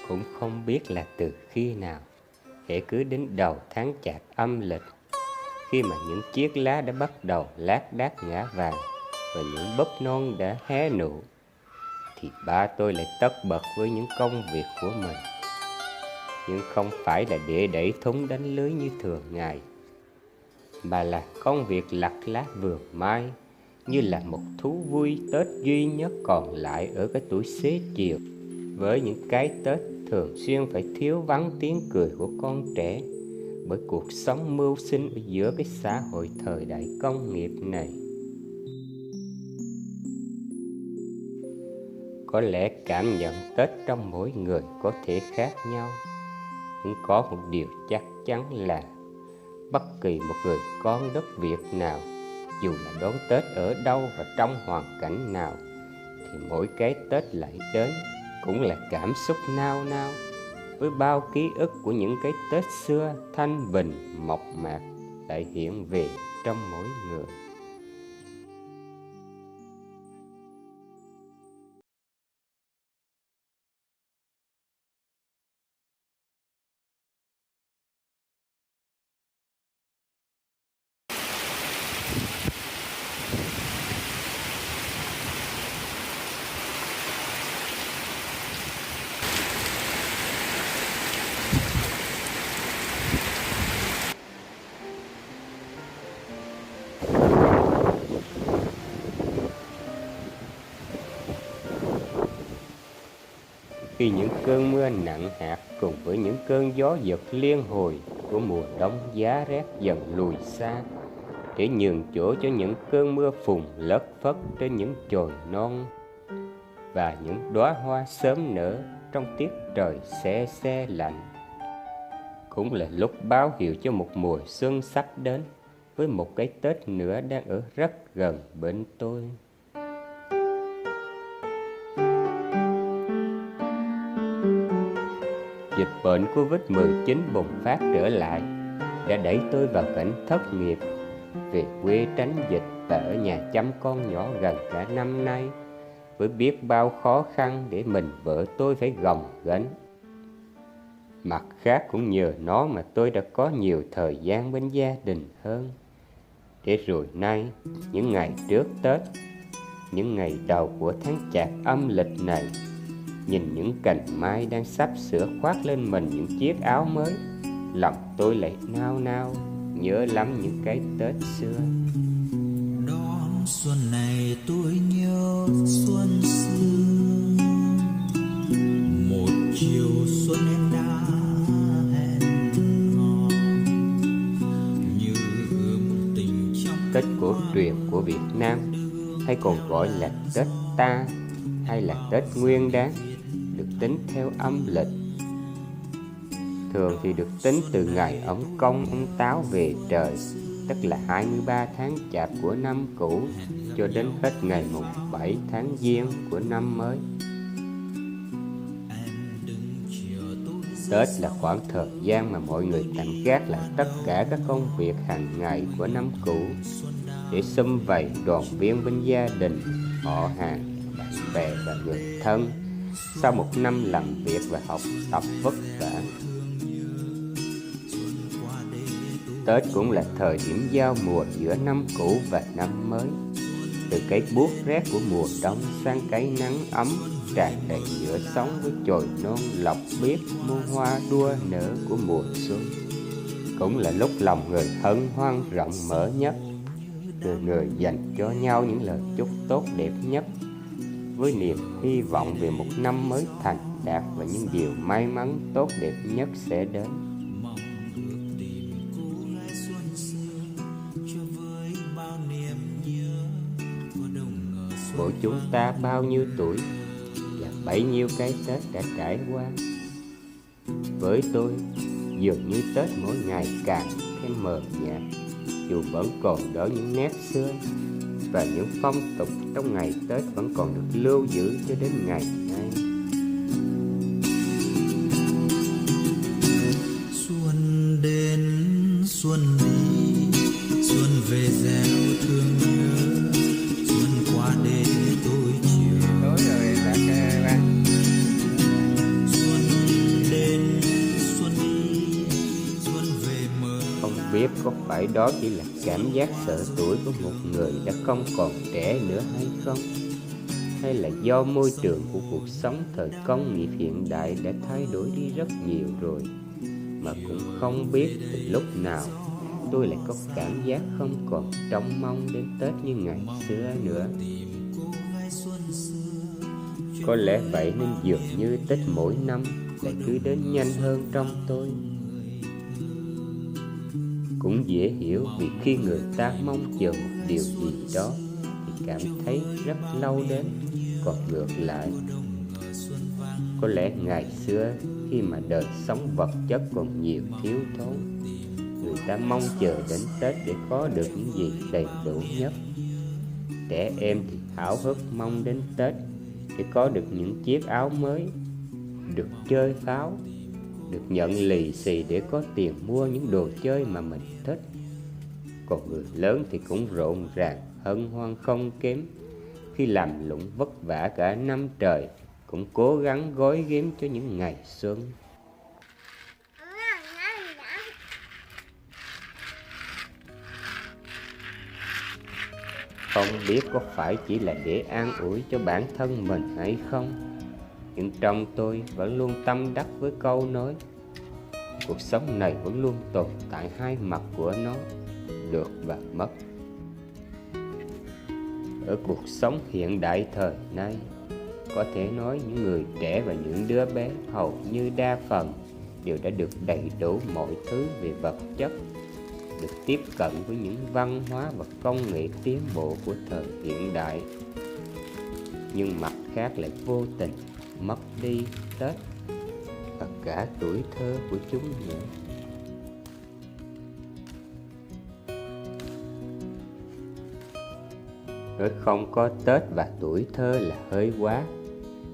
Cũng không biết là từ khi nào, hễ cứ đến đầu tháng Chạp âm lịch, khi mà những chiếc lá đã bắt đầu lác đác ngã vàng và những búp non đã hé nụ, thì ba tôi lại tất bật với những công việc của mình. Nhưng không phải là để đẩy thúng đánh lưới như thường ngày, mà là công việc lặt lá vườn mai, như là một thú vui Tết duy nhất còn lại ở cái tuổi xế chiều, với những cái Tết thường xuyên phải thiếu vắng tiếng cười của con trẻ, bởi cuộc sống mưu sinh ở giữa cái xã hội thời đại công nghiệp này. Có lẽ cảm nhận Tết trong mỗi người có thể khác nhau, nhưng có một điều chắc chắn là bất kỳ một người con đất Việt nào, dù là đón Tết ở đâu và trong hoàn cảnh nào, thì mỗi cái Tết lại đến cũng là cảm xúc nao nao, với bao ký ức của những cái Tết xưa thanh bình mộc mạc lại hiện về trong mỗi người. Khi những cơn mưa nặng hạt cùng với những cơn gió giật liên hồi của mùa đông giá rét dần lùi xa, để nhường chỗ cho những cơn mưa phùn lất phất trên những chồi non và những đóa hoa sớm nở trong tiết trời se se lạnh, cũng là lúc báo hiệu cho một mùa xuân sắp đến, với một cái Tết nữa đang ở rất gần bên tôi. Dịch bệnh Covid-19 bùng phát trở lại đã đẩy tôi vào cảnh thất nghiệp, về quê tránh dịch và ở nhà chăm con nhỏ gần cả năm nay, với biết bao khó khăn để mình vợ tôi phải gồng gánh. Mặt khác cũng nhờ nó mà tôi đã có nhiều thời gian bên gia đình hơn. Để rồi nay, những ngày trước Tết, những ngày đầu của tháng Chạp âm lịch này, nhìn những cành mai đang sắp sửa khoác lên mình những chiếc áo mới, lòng tôi lại nao nao nhớ lắm những cái Tết xưa. Đón xuân này tôi nhớ xuân xưa, một chiều xuân em đã hẹn hò, như ươm tình trong Tết cổ truyền của Việt Nam, hay còn gọi là Tết Ta hay là Tết Nguyên Đán, được tính theo âm lịch. Thường thì được tính từ ngày ông Công ông Táo về trời, tức là 23 tháng Chạp của năm cũ, cho đến hết ngày mùng 7 tháng Giêng của năm mới. Tết là khoảng thời gian mà mọi người tạm gác lại tất cả các công việc hàng ngày của năm cũ, để sum vầy đoàn viên bên gia đình, họ hàng, bạn bè và người thân, sau một năm làm việc và học tập vất vả. Tết cũng là thời điểm giao mùa giữa năm cũ và năm mới, từ cái buốt rét của mùa đông sang cái nắng ấm tràn đầy giữa sống với chồi non lộc biếc muôn hoa đua nở của mùa xuân. Cũng là lúc lòng người hân hoan rộng mở nhất, người dành cho nhau những lời chúc tốt đẹp nhất, với niềm hy vọng về một năm mới thành đạt và những điều may mắn tốt đẹp nhất sẽ đến. Mỗi chúng ta bao nhiêu tuổi và bấy nhiêu cái Tết đã trải qua. Với tôi, dường như Tết mỗi ngày càng thêm mờ nhạt, dù vẫn còn đỡ những nét xưa, và những phong tục trong ngày Tết vẫn còn được lưu giữ cho đến ngày nay. Xuân đến xuân đi, xuân về gieo thương nhớ, xuân qua để tôi chiều. Tối rồi bác. Xuân phải đó chỉ là cảm giác sợ tuổi của một người đã không còn trẻ nữa hay không? Hay là do môi trường của cuộc sống thời công nghiệp hiện đại đã thay đổi đi rất nhiều rồi, mà cũng không biết từ lúc nào tôi lại có cảm giác không còn trông mong đến Tết như ngày xưa nữa. Có lẽ vậy nên dường như Tết mỗi năm lại cứ đến nhanh hơn trong tôi. Cũng dễ hiểu vì khi người ta mong chờ một điều gì đó thì cảm thấy rất lâu đến. Còn ngược lại, có lẽ ngày xưa khi mà đời sống vật chất còn nhiều thiếu thốn, người ta mong chờ đến Tết để có được những gì đầy đủ nhất. Trẻ em thì háo hức mong đến Tết để có được những chiếc áo mới, được chơi pháo, được nhận lì xì để có tiền mua những đồ chơi mà mình thích. Còn người lớn thì cũng rộn ràng hân hoan không kém, khi làm lụng vất vả cả năm trời cũng cố gắng gói ghém cho những ngày xuân. Không biết có phải chỉ là để an ủi cho bản thân mình hay không, nhưng trong tôi vẫn luôn tâm đắc với câu nói: cuộc sống này vẫn luôn tồn tại hai mặt của nó, được và mất. Ở cuộc sống hiện đại thời nay, có thể nói những người trẻ và những đứa bé hầu như đa phần đều đã được đầy đủ mọi thứ về vật chất, được tiếp cận với những văn hóa và công nghệ tiến bộ của thời hiện đại. Nhưng mặt khác lại vô tình mất đi Tết và cả tuổi thơ của chúng nữa. Nói không có Tết và tuổi thơ là hơi quá,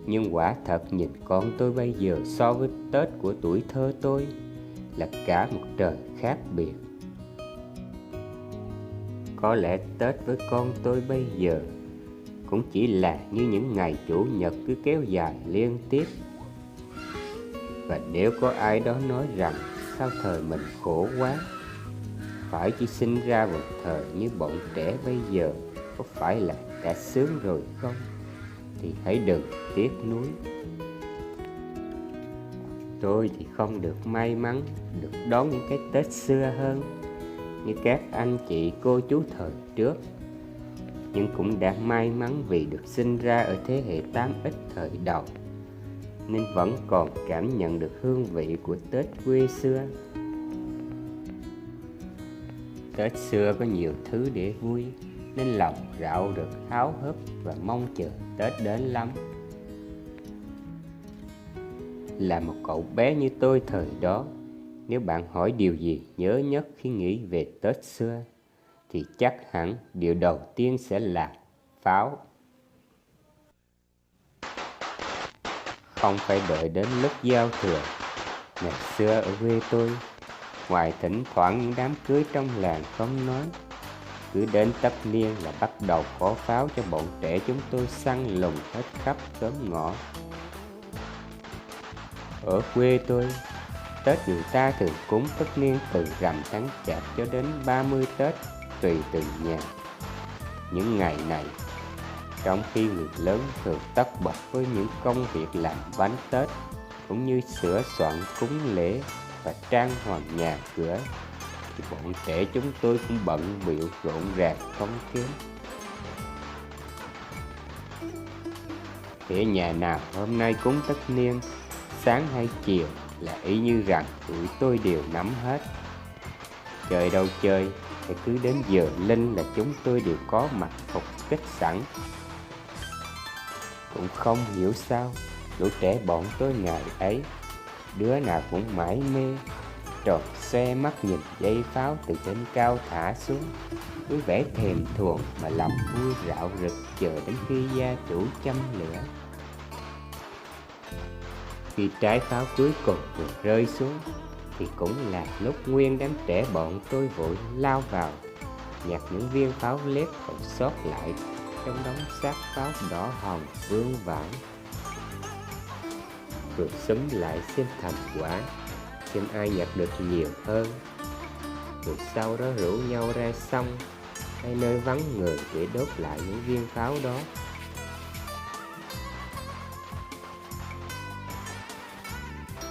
nhưng quả thật nhìn con tôi bây giờ so với Tết của tuổi thơ tôi là cả một trời khác biệt. Có lẽ Tết với con tôi bây giờ cũng chỉ là như những ngày Chủ nhật cứ kéo dài liên tiếp. Và nếu có ai đó nói rằng sao thời mình khổ quá, phải chỉ sinh ra một thời như bọn trẻ bây giờ có phải là đã sướng rồi không, thì hãy đừng tiếc nuối. Tôi thì không được may mắn được đón những cái Tết xưa hơn như các anh chị cô chú thời trước, nhưng cũng đã may mắn vì được sinh ra ở thế hệ 8X thời đầu, nên vẫn còn cảm nhận được hương vị của Tết quê xưa. Tết xưa có nhiều thứ để vui, nên lòng rạo rực háo hức và mong chờ Tết đến lắm. Là một cậu bé như tôi thời đó, nếu bạn hỏi điều gì nhớ nhất khi nghĩ về Tết xưa, thì chắc hẳn điều đầu tiên sẽ là pháo. Không phải đợi đến lúc giao thừa. Ngày xưa ở quê tôi, ngoài thỉnh thoảng những đám cưới trong làng không nói, cứ đến tất niên là bắt đầu có pháo cho bọn trẻ chúng tôi săn lùng hết khắp xóm ngõ. Ở quê tôi, Tết người ta thường cúng tất niên từ rằm tháng Chạp cho đến 30 Tết, tùy từng nhà. Những ngày này, trong khi người lớn thường tất bật với những công việc làm bánh Tết, cũng như sửa soạn cúng lễ và trang hoàng nhà cửa, thì bọn trẻ chúng tôi cũng bận bịu rộn ràng không kém. Thế nhà nào hôm nay cúng tất niên, sáng hay chiều là y như rằng tụi tôi đều nắm hết. Chơi đâu chơi, thì cứ đến giờ linh là chúng tôi đều có mặt phục kích sẵn. Cũng không hiểu sao lũ trẻ bọn tôi ngày ấy, đứa nào cũng mải mê, tròn xoe mắt nhìn dây pháo từ trên cao thả xuống, với vẻ thèm thuồng mà lòng vui rạo rực chờ đến khi gia chủ châm lửa. Khi trái pháo cuối cùng vừa rơi xuống, thì cũng là lúc nguyên đám trẻ bọn tôi vội lao vào nhặt những viên pháo lép còn sót lại trong đống xác pháo đỏ hồng vương vãi, rồi xúm lại xem thành quả, xem ai nhặt được nhiều hơn. rồi sau đó rủ nhau ra sông hay nơi vắng người để đốt lại những viên pháo đó.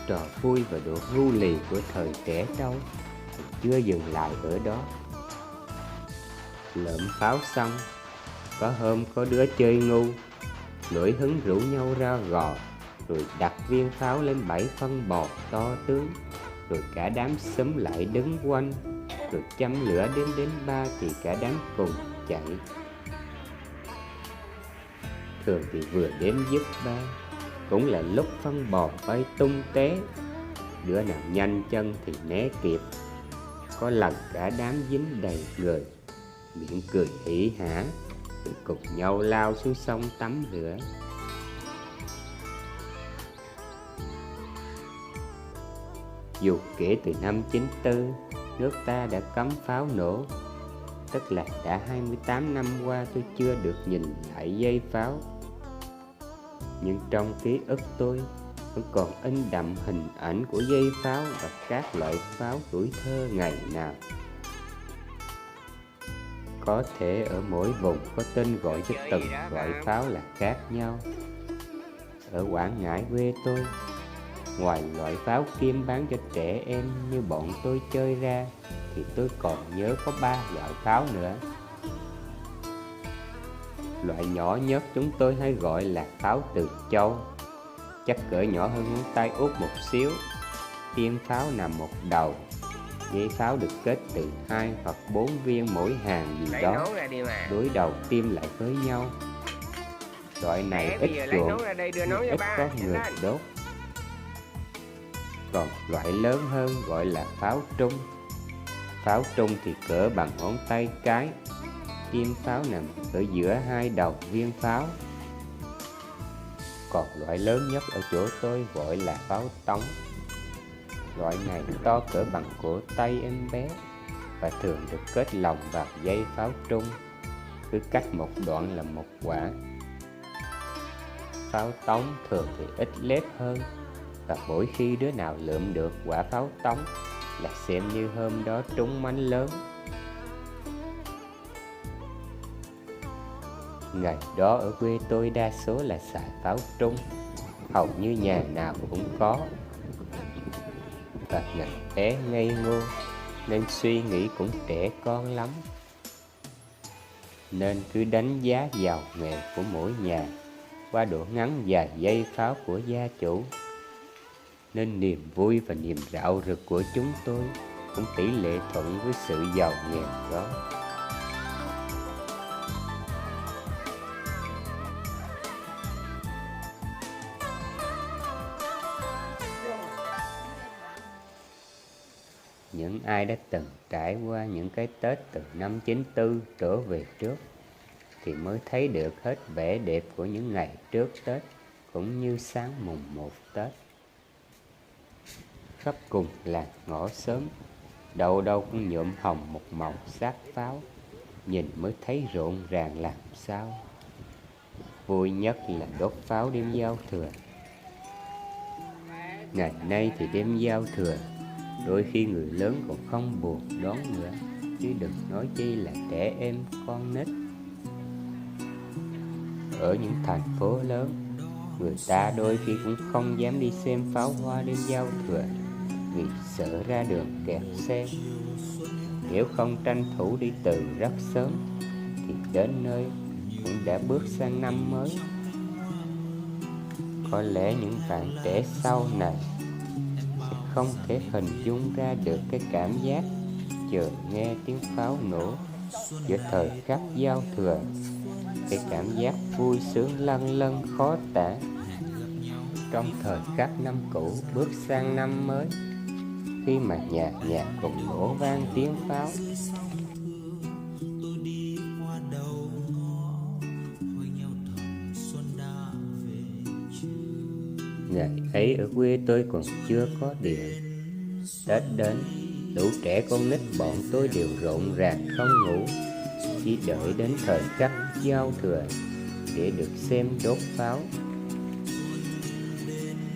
Trò vui và độ ngu lì của thời trẻ trâu chưa dừng lại ở đó. Lượm pháo xong, có hôm có đứa chơi ngu, nổi hứng rủ nhau ra gò, rồi đặt viên pháo lên bãi phân bò to tướng, rồi cả đám xúm lại đứng quanh, rồi châm lửa đến 3 thì cả đám cùng chạy. Thường thì vừa đếm dứt 3 cũng là lúc phân bò bay tung té, đứa nào nhanh chân thì né kịp. Có lần cả đám dính đầy người, miệng cười hỉ hả, rồi cùng nhau lao xuống sông tắm rửa. Dù kể từ năm 94, nước ta đã cấm pháo nổ, tức là đã 28 năm qua tôi chưa được nhìn lại dây pháo. Nhưng trong ký ức tôi vẫn còn in đậm hình ảnh của dây pháo và các loại pháo tuổi thơ ngày nào. Có thể ở mỗi vùng có tên gọi cho từng loại pháo là khác nhau. Ở Quảng Ngãi quê tôi, ngoài loại pháo kim bán cho trẻ em như bọn tôi chơi ra, thì tôi còn nhớ có 3 loại pháo nữa. Loại nhỏ nhất chúng tôi hay gọi là pháo Từ Châu, chắc cỡ nhỏ hơn ngón tay út một xíu. Tiêm pháo nằm một đầu, dây pháo được kết từ 2 hoặc 4 viên mỗi hàng gì đó, đối đầu tiêm lại với nhau. Loại này ít trộn, ít có người đốt. Còn loại lớn hơn gọi là pháo trung. Pháo trung thì cỡ bằng ngón tay cái, tiêm pháo nằm ở giữa 2 đầu viên pháo. Còn loại lớn nhất ở chỗ tôi gọi là pháo tống. Loại này to cỡ bằng cổ tay em bé và thường được kết lồng vào dây pháo trung, cứ cách một đoạn là một quả. Pháo tống thường thì ít lép hơn, và mỗi khi đứa nào lượm được quả pháo tống là xem như hôm đó trúng mánh lớn. Ngày đó ở quê tôi đa số là xài pháo trung, hầu như nhà nào cũng có. Và ngày bé ngây ngô nên suy nghĩ cũng trẻ con lắm, nên cứ đánh giá giàu nghèo của mỗi nhà qua độ ngắn dài dây pháo của gia chủ. Nên niềm vui và niềm rạo rực của chúng tôi cũng tỷ lệ thuận với sự giàu nghèo đó. Những ai đã từng trải qua những cái Tết từ năm 94 trở về trước thì mới thấy được hết vẻ đẹp của những ngày trước Tết, cũng như sáng mùng 1 Tết. Khắp cùng làng ngõ xóm, đâu đâu cũng nhuộm hồng một màu sắc pháo, nhìn mới thấy rộn ràng làm sao. Vui nhất là đốt pháo đêm giao thừa. Ngày nay thì đêm giao thừa, đôi khi người lớn còn không buồn đón nữa, chứ đừng nói chi là trẻ em con nít. Ở những thành phố lớn, người ta đôi khi cũng không dám đi xem pháo hoa đêm giao thừa vì sợ ra đường kẹt xe. Nếu không tranh thủ đi từ rất sớm thì đến nơi cũng đã bước sang năm mới. Có lẽ những bạn trẻ sau này sẽ không thể hình dung ra được cái cảm giác chờ nghe tiếng pháo nổ giữa thời khắc giao thừa. Cái cảm giác vui sướng lâng lâng khó tả trong thời khắc năm cũ bước sang năm mới, khi mà nhà nhà cùng nổ vang tiếng pháo. Ngày ấy ở quê tôi còn chưa có điện. Tết đến, lũ trẻ con nít bọn tôi đều rộn ràng không ngủ, chỉ đợi đến thời khắc giao thừa để được xem đốt pháo.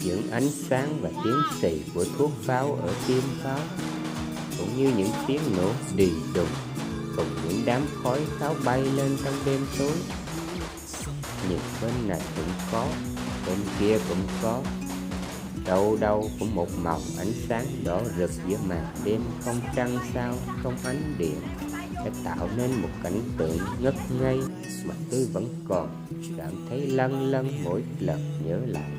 Những ánh sáng và tiếng xì của thuốc pháo ở tiêm pháo, thủ cũng như những tiếng nổ đì đùng, cùng những đám khói pháo bay lên trong đêm tối. Nhìn bên này cũng có, bên kia cũng có, đâu đâu cũng một màu ánh sáng đỏ rực giữa màn đêm không trăng sao, không ánh điện, đã tạo nên một cảnh tượng ngất ngây mà tôi vẫn còn cảm thấy lâng lâng mỗi lần nhớ lại.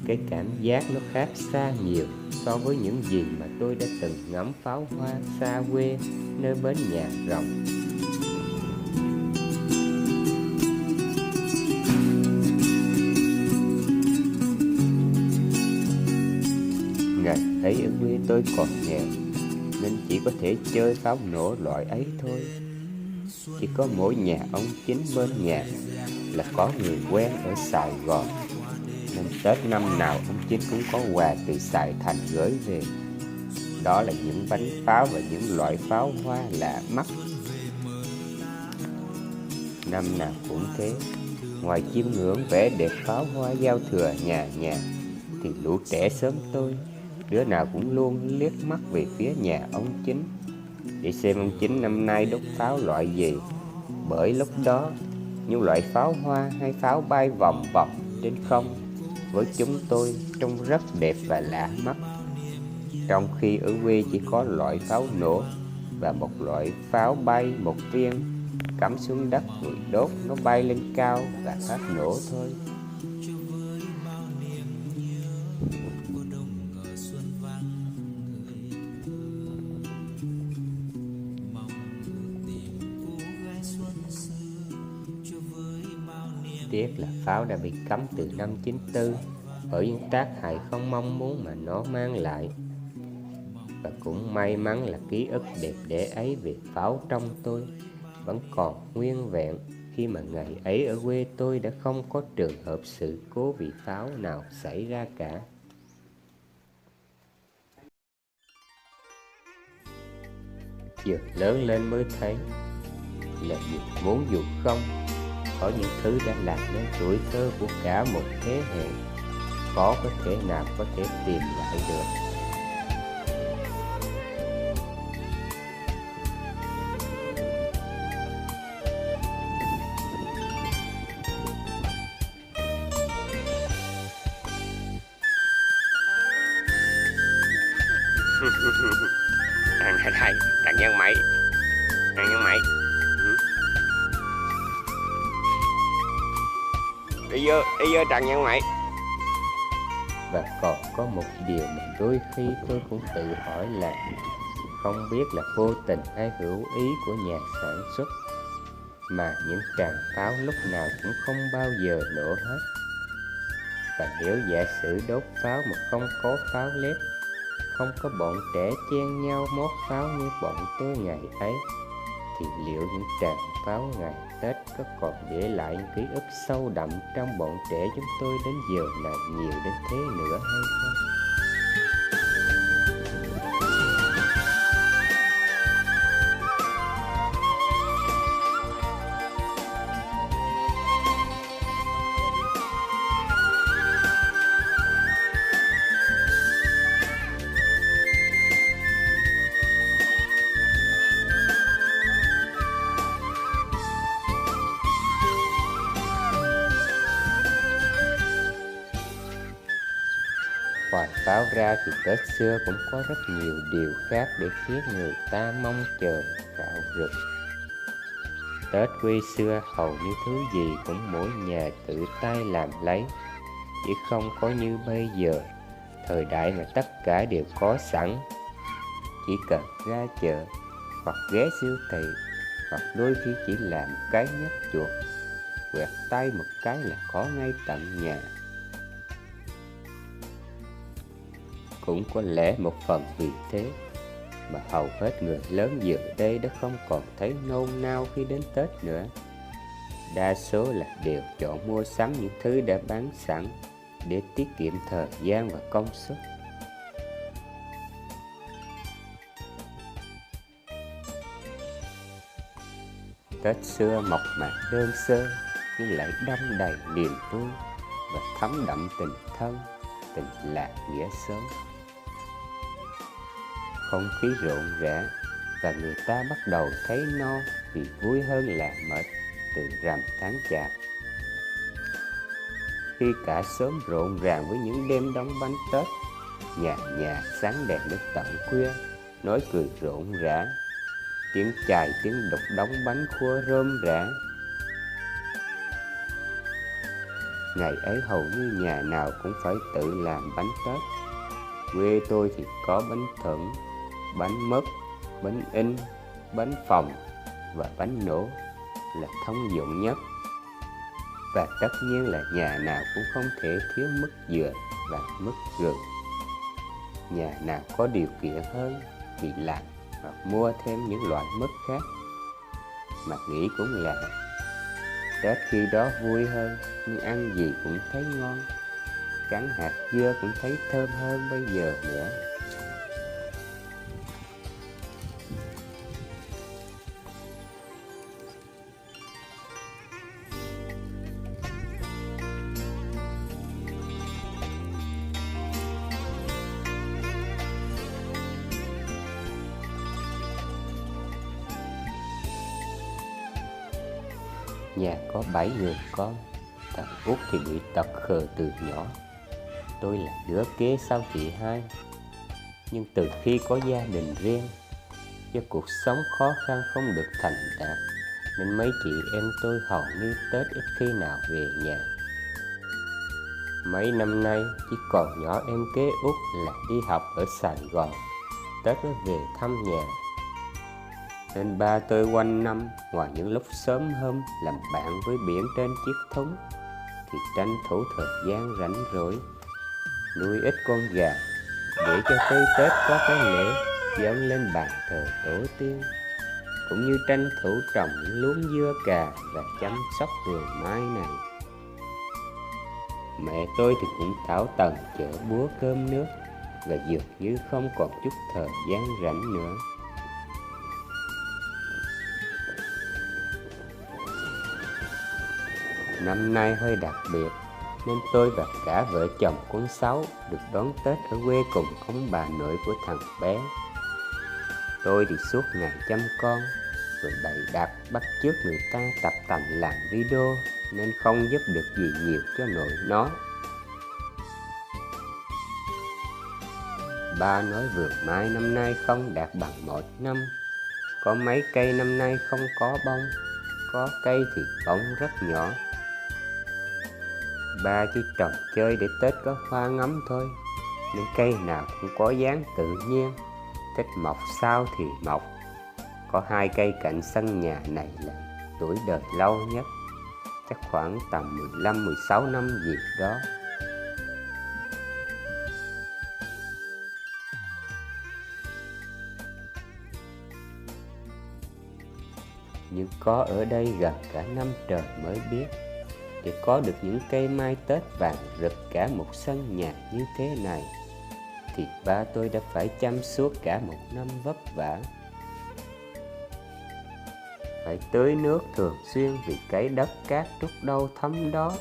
Cái cảm giác nó khác xa nhiều so với những gì mà tôi đã từng ngắm pháo hoa xa quê nơi bến nhà rồng. Ngày ấy ở quê tôi còn nghèo nên chỉ có thể chơi pháo nổ loại ấy thôi. Chỉ có mỗi nhà ông Chính bên nhà là có người quen ở Sài Gòn, nên Tết năm nào ông Chính cũng có quà từ Sài Thành gửi về. Đó là những bánh pháo và những loại pháo hoa lạ mắt. Năm nào cũng thế, ngoài chiêm ngưỡng vẻ đẹp pháo hoa giao thừa nhà nhà, thì lũ trẻ xóm tôi, đứa nào cũng luôn liếc mắt về phía nhà ông Chính để xem ông Chính năm nay đốt pháo loại gì. Bởi lúc đó, những loại pháo hoa hay pháo bay vòng vòng trên không với chúng tôi trông rất đẹp và lạ mắt. Trong khi ở quê chỉ có loại pháo nổ và một loại pháo bay một viên cắm xuống đất rồi đốt nó bay lên cao và phát nổ thôi. Tiếc là pháo đã bị cấm từ năm 94 bởi những tác hại không mong muốn mà nó mang lại. Và cũng may mắn là ký ức đẹp đẽ ấy về pháo trong tôi vẫn còn nguyên vẹn, khi mà ngày ấy ở quê tôi đã không có trường hợp sự cố vì pháo nào xảy ra cả. Giờ lớn lên mới thấy là dù muốn dù không, có những thứ đã làm nên tuổi thơ của cả một thế hệ, khó có thể nào có thể tìm lại được. Thằng thằng nhân mày, thằng nhân mày, đi vô thằng nhân mày. Và còn có một điều mà đôi khi tôi cũng tự hỏi là không biết là vô tình hay hữu ý của nhà sản xuất, mà những tràng pháo lúc nào cũng không bao giờ nổ hết. Và nếu giả sử đốt pháo mà không có pháo lép, không có bọn trẻ chen nhau mót pháo như bọn tôi ngày ấy, thì liệu những tràng pháo ngày Tết có còn để lại những ký ức sâu đậm trong bọn trẻ chúng tôi đến giờ này nhiều đến thế nữa hay không? Ngoài pháo ra thì Tết xưa cũng có rất nhiều điều khác để khiến người ta mong chờ rạo rực. Tết quê xưa hầu như thứ gì cũng mỗi nhà tự tay làm lấy, chứ không có như bây giờ, thời đại mà tất cả đều có sẵn. Chỉ cần ra chợ, hoặc ghé siêu thị, hoặc đôi khi chỉ làm cái nhấp chuột, quẹt tay một cái là có ngay tận nhà. Cũng có lẽ một phần vì thế mà hầu hết người lớn giờ đây đã không còn thấy nôn nao khi đến Tết nữa. Đa số là đều chọn mua sắm những thứ đã bán sẵn để tiết kiệm thời gian và công sức. Tết xưa mộc mạc đơn sơ nhưng lại đong đầy niềm vui và thấm đậm tình thân, tình làng nghĩa xóm. không khí rộn rã và người ta bắt đầu thấy no vì vui hơn là mệt từ rằm tháng Chạp. Khi cả xóm rộn ràng với những đêm đóng bánh Tết, nhà nhà sáng đèn đến tận khuya, nói cười rộn rã, tiếng chài tiếng đục đóng bánh khua rôm rã. Ngày ấy hầu như nhà nào cũng phải tự làm bánh Tết. Quê tôi thì có bánh thuận, bánh mứt, bánh in, bánh phồng và bánh nổ là thông dụng nhất. Và tất nhiên là nhà nào cũng không thể thiếu mứt dừa và mứt gừng. Nhà nào có điều kiện hơn thì làm hoặc mua thêm những loại mứt khác. Mà nghĩ cũng là Tết khi đó vui hơn, nhưng ăn gì cũng thấy ngon. Cắn hạt dưa cũng thấy thơm hơn bây giờ nữa. Nhà có 7 người con, thằng út thì bị tật khờ từ nhỏ. Tôi là đứa kế sau chị hai. Nhưng từ khi có gia đình riêng, do cuộc sống khó khăn không được thành đạt, nên mấy chị em tôi hầu như Tết ít khi nào về nhà. Mấy năm nay chỉ còn nhỏ em kế út là đi học ở Sài Gòn, Tết mới về thăm nhà. Nên ba tôi quanh năm, ngoài những lúc sớm hôm làm bạn với biển trên chiếc thúng, thì tranh thủ thời gian rảnh rỗi nuôi ít con gà để cho tới Tết có cái lễ dâng lên bàn thờ tổ tiên, cũng như tranh thủ trồng những luống dưa cà và chăm sóc vườn mai này. Mẹ tôi thì cũng tảo tần chợ búa cơm nước và dường như không còn chút thời gian rảnh nữa. Năm nay hơi đặc biệt nên tôi và cả vợ chồng con Sáu được đón Tết ở quê cùng ông bà nội của thằng bé. Tôi thì suốt ngày chăm con, rồi bày đặt bắt chước người ta tập tành làm video, nên không giúp được gì nhiều cho nội nó. Ba nói vườn mai năm nay không đạt bằng mọi năm. Có mấy cây năm nay không có bông, có cây thì bông rất nhỏ. Ba chỉ trồng chơi để Tết có hoa ngắm thôi, nên cây nào cũng có dáng tự nhiên, thích mọc sao thì mọc. Có 2 cây cạnh sân nhà này là tuổi đời lâu nhất, chắc khoảng tầm 15-16 năm gì đó. Nhưng có ở đây gần cả năm trời mới biết, để có được những cây mai Tết vàng rực cả một sân nhà như thế này, thì ba tôi đã phải chăm suốt cả một năm vất vả. Phải tưới nước thường xuyên vì cái đất cát trút đâu thấm đó.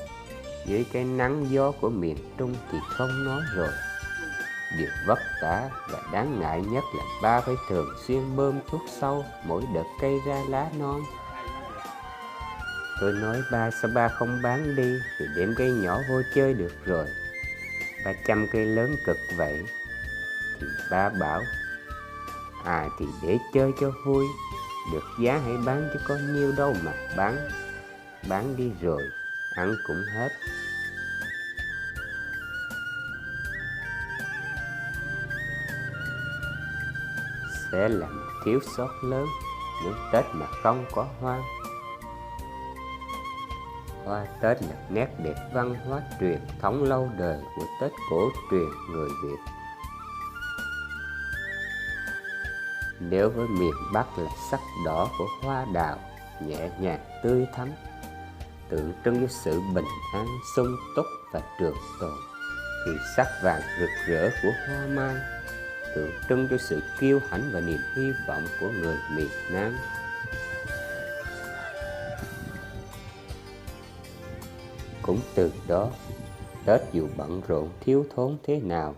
Dưới cái nắng gió của miền Trung thì không nói rồi. Điều vất vả và đáng ngại nhất là ba phải thường xuyên bơm thuốc sâu mỗi đợt cây ra lá non. Tôi nói ba sao ba không bán đi rồi đem cây nhỏ vô chơi được rồi. Ba chăm cây lớn cực vậy. Thì ba bảo thì để chơi cho vui, được giá hãy bán chứ có nhiêu đâu mà bán đi rồi ăn cũng hết. Sẽ là một thiếu sót lớn nếu Tết mà không có hoa. Hoa Tết là nét đẹp văn hóa truyền thống lâu đời của Tết cổ truyền người Việt. Nếu với miền Bắc là sắc đỏ của hoa đào, nhẹ nhàng tươi thắm, tượng trưng cho sự bình an, sung túc và trường tồn, thì sắc vàng rực rỡ của hoa mai tượng trưng cho sự kiêu hãnh và niềm hy vọng của người miền Nam. Cũng từ đó, Tết dù bận rộn thiếu thốn thế nào,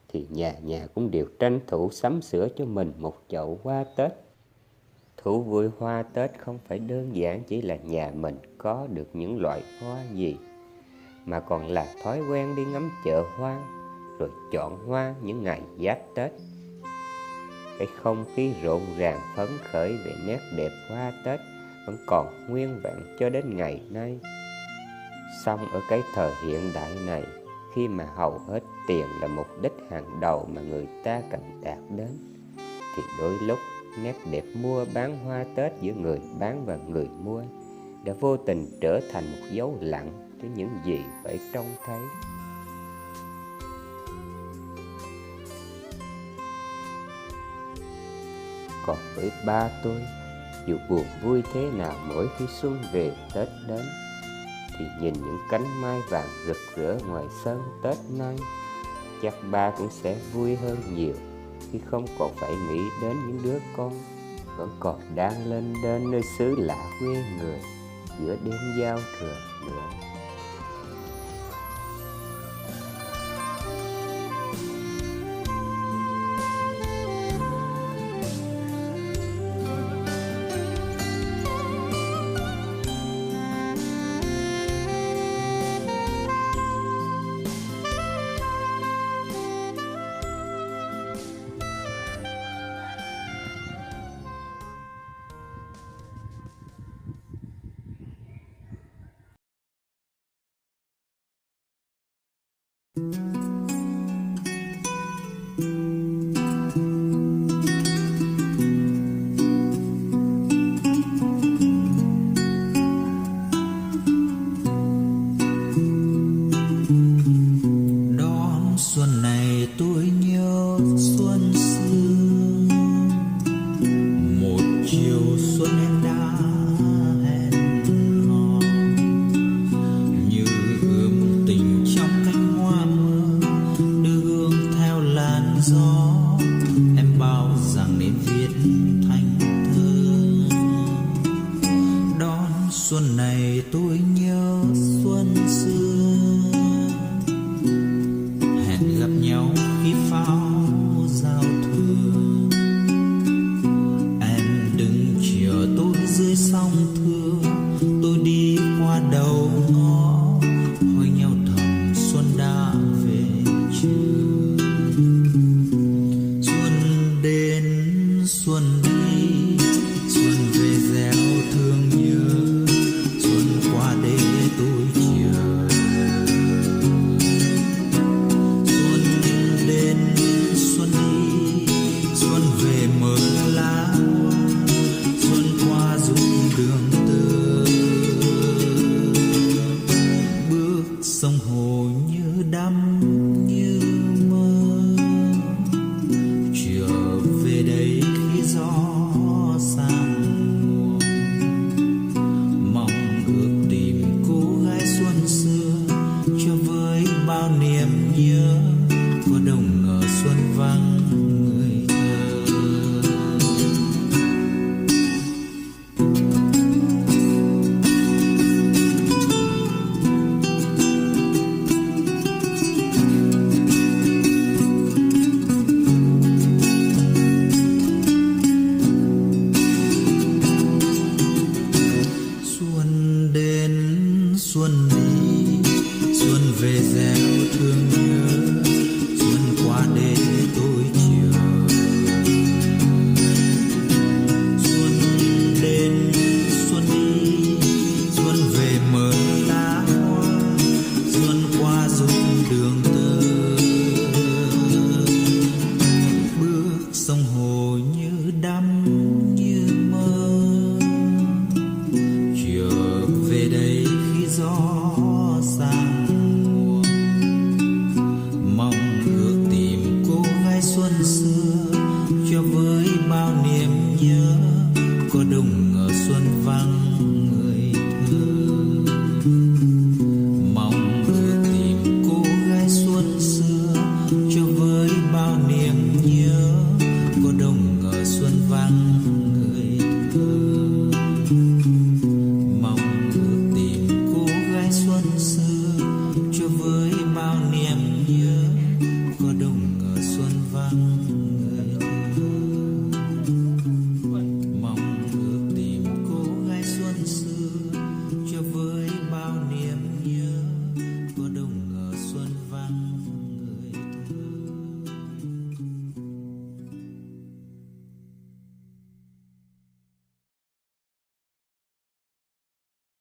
thì thì nhà nhà cũng đều tranh thủ sắm sửa cho mình một chậu hoa Tết. Thú vui hoa Tết không phải đơn giản chỉ là nhà mình có được những loại hoa gì, mà còn là thói quen đi ngắm chợ hoa, rồi chọn hoa những ngày giáp Tết. Cái không khí rộn ràng phấn khởi về nét đẹp hoa Tết vẫn còn nguyên vẹn cho đến ngày nay. Song ở cái thời hiện đại này, khi mà hầu hết tiền là mục đích hàng đầu mà người ta cần đạt đến, thì đôi lúc nét đẹp mua bán hoa Tết giữa người bán và người mua đã vô tình trở thành một dấu lặng cho những gì phải trông thấy. Còn với ba tôi, dù buồn vui thế nào mỗi khi xuân về Tết đến, thì nhìn những cánh mai vàng rực rỡ ngoài sân Tết nay, chắc ba cũng sẽ vui hơn nhiều khi không còn phải nghĩ đến những đứa con vẫn còn đang lên đến nơi xứ lạ quê người giữa đêm giao thừa nữa. Đón xuân này tôi nhớ xuân xưa, một chiều xuân em đã hẹn hò, như ươm tình trong cánh hoa mơ, đưa hương theo làn gió. Em bảo rằng nên viết thành thơ. Đón xuân này tôi nhớ xuân xưa, hẹn gặp nhau khi pháo giao thừa. Em đừng chờ tôi dưới sông thưa, tôi đi qua đầu ngõ, hỏi nhau thầm xuân đã về chưa. Xuân đến xuân đi, xuân về gieo thương nhớ, xuân qua để tôi chờ. Xuân đến xuân đi, xuân về mơ lá hoa, xuân qua dung đường tơ. Bước sông hồ như đắm như mơ, trở về đây khi gió sang mùa. Mong ước tìm cô gái xuân xưa, cho với bao niềm nhớ, có đâu ngờ xuân vắng người thơ. Xuân đến xuân đi, xuân về gieo thương nhớ, xuân qua để tôi chờ. Xuân đến xuân đi, xuân về mơ lá hoa, xuân qua dung đường tơ. Bước sông hồ như đắm như mơ, trở về đây khi gió sang mùa. Mong ước tìm cô gái xuân xưa, cho với bao niềm nhớ, có đâu ngờ xuân vắng người thơ. Mong ước tìm cô gái xuân xưa, cho với bao niềm nhớ, có đâu ngờ xuân vắng người thơ. Mong ước tìm cô gái xuân xưa, vắng